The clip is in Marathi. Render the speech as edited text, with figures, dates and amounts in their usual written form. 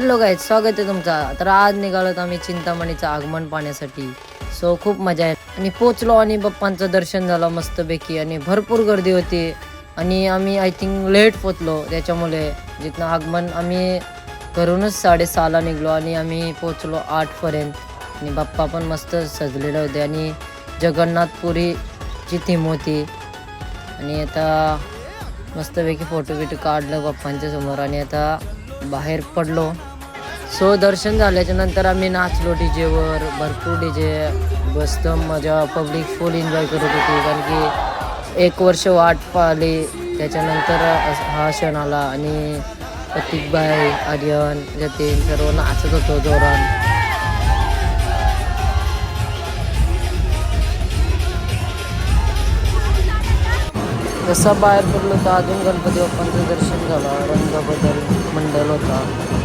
हॅलो गाईज, स्वागत आहे तुमचा. तर आज निघालोत आम्ही चिंतामणीचं आगमन पाहण्यासाठी. सो खूप मजा आहे आणि पोचलो आणि बाप्पांचं दर्शन झालं मस्तपैकी आणि भरपूर गर्दी होती आणि आम्ही आय थिंक लेट पोचलो. त्याच्यामुळे जिथनं आगमन आम्ही घरूनच 6:30ला निघलो आणि आम्ही पोचलो 8पर्यंत. आणि बाप्पा पण मस्त सजलेले होते आणि जगन्नाथपुरीची थीम होती. आणि आता मस्तपैकी फोटो बिटो काढलं बाप्पांच्या समोर आणि आता बाहेर पडलो. सो दर्शन झाल्याच्या नंतर आम्ही नाचलो डीजेवर, भरपूर डीजे मस्त मजा. पब्लिक फुल एन्जॉय करत होती कारण की 1 वर्ष वाट पाहिली त्याच्यानंतर हा क्षण आला. आणि प्रतीकबाई, आर्यन, जतीन सर्व नाचत होतो जोरात. जसा बाहेर पडलो तर अजून गणपती बाप्पांचं दर्शन झालं. रंगबदल मंडळ होता.